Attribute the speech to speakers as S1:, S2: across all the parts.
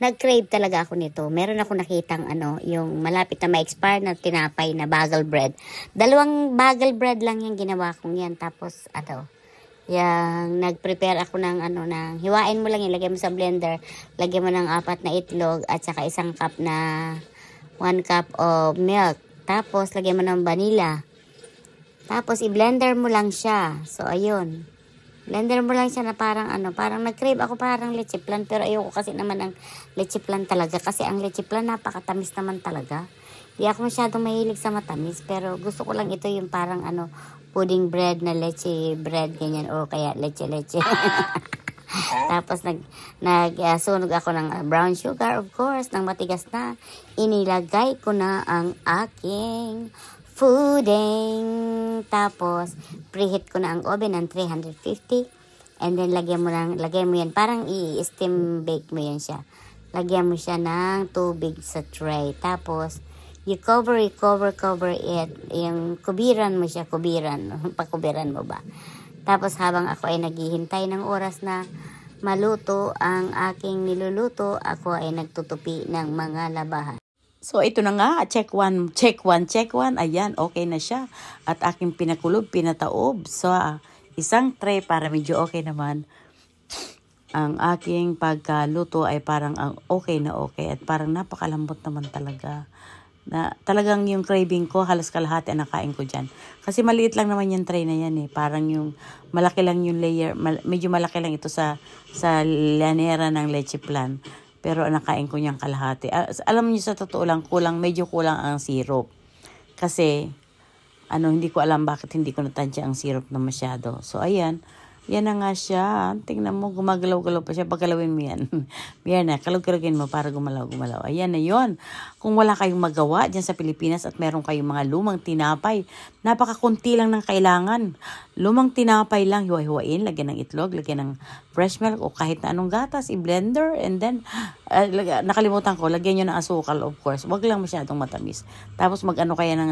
S1: nag-crave talaga ako nito. Meron ako nakitang yung malapit na ma-expire na tinapay na bagel bread. 2 bagel bread lang yung ginawa kong yan. Tapos, yung nag-prepare ako ng hiwain mo lang, ilagay mo sa blender, lagyan mo ng 4 na itlog, at saka 1 cup na 1 cup of milk. Tapos, lagyan mo ng vanilla. Tapos, i-blender mo lang siya. So, ayun. Blender mo lang siya na parang parang nag-crave ako parang leche flan, pero ayoko kasi naman ng leche flan talaga kasi ang leche flan napakatamis naman talaga. Di ako masyadong mahilig sa matamis, pero gusto ko lang ito yung parang pudding bread na leche bread ganyan, o kaya leche. Tapos sunog ako ng brown sugar, of course, ng matigas na. Inilagay ko na ang aking pudding. Tapos, preheat ko na ang oven ng 350. And then, lagyan mo yan. Parang i-steam bake mo yan siya. Lagyan mo siya ng tubig sa tray. Tapos, you cover it. Yung kubiran mo siya, pakubiran mo ba. Tapos, habang ako ay naghihintay ng oras na maluto ang aking niluluto, ako ay nagtutupi ng mga labahan.
S2: So, ito na nga, check one. Ayan, okay na siya. At aking pinakulob, pinataob. So, isang tray para medyo okay naman. Ang aking pagkaluto ay parang okay na okay. At parang napakalambot naman talaga. Na, talagang yung craving ko, halos kalahati ang nakain ko dyan. Kasi maliit lang naman yung tray na yan eh. Parang yung malaki lang yung layer. Medyo malaki lang ito sa lanera ng leche flan. Pero nakain ko niyang kalahati. Alam niyo sa totoo lang, medyo kulang ang syrup. Kasi, hindi ko alam bakit hindi ko natansya ang syrup na masyado. So, ayan. Yan na nga siya. Tingnan mo, gumagalaw-galaw pa siya. Paggalawin mo yan. Yan na, kalog-kalogin mo para gumalaw-gumalaw. Ayan na yon. Kung wala kayong magawa dyan sa Pilipinas at meron kayong mga lumang tinapay, napakakunti lang ng kailangan. Lumang tinapay lang, hiwa-hiwain, lagyan ng itlog, lagyan ng fresh milk o kahit na anong gatas, i-blender, and then, nakalimutan ko, lagyan nyo ng asukal, of course. Wag lang masyadong matamis. Tapos kaya ng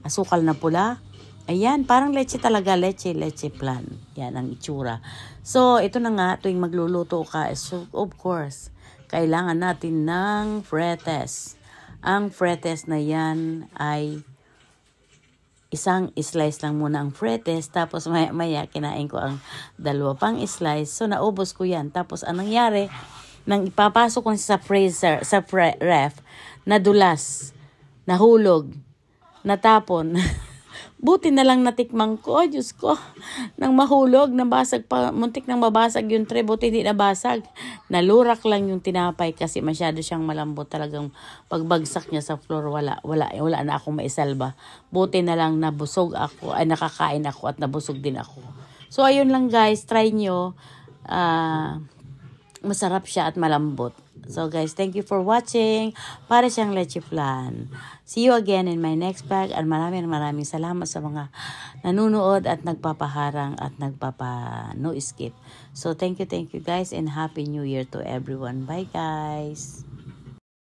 S2: asukal na pula. Ayan, parang leche talaga, leche flan. Yan ang itsura. So, ito na nga, tuwing magluluto ka, so, of course, kailangan natin ng fretes. Ang fretes na yan ay isang slice lang muna ang fretes, tapos maya kinain ko ang 2 pang slice. So, naubos ko yan. Tapos, anong nangyari, nang ipapasok ko sa freezer, sa ref, nadulas, nahulog, natapon. Buti na lang natikman ko, Diyos ko, nang mahulog, nabasag pa, muntik nang mabasag yung tray, buti hindi nabasag. Nalurak lang yung tinapay kasi masyado siyang malambot, talagang pagbagsak niya sa floor, wala na akong maisalba. Buti na lang nabusog ako, ay nakakain ako at nabusog din ako. So, ayun lang guys, try nyo. Masarap siya at malambot. So guys, thank you for watching. Para siyang leche flan. See you again in my next vlog. At maraming salamat sa mga nanunood at nagpapaharang at no skip. So thank you guys, and Happy New Year to everyone. Bye guys.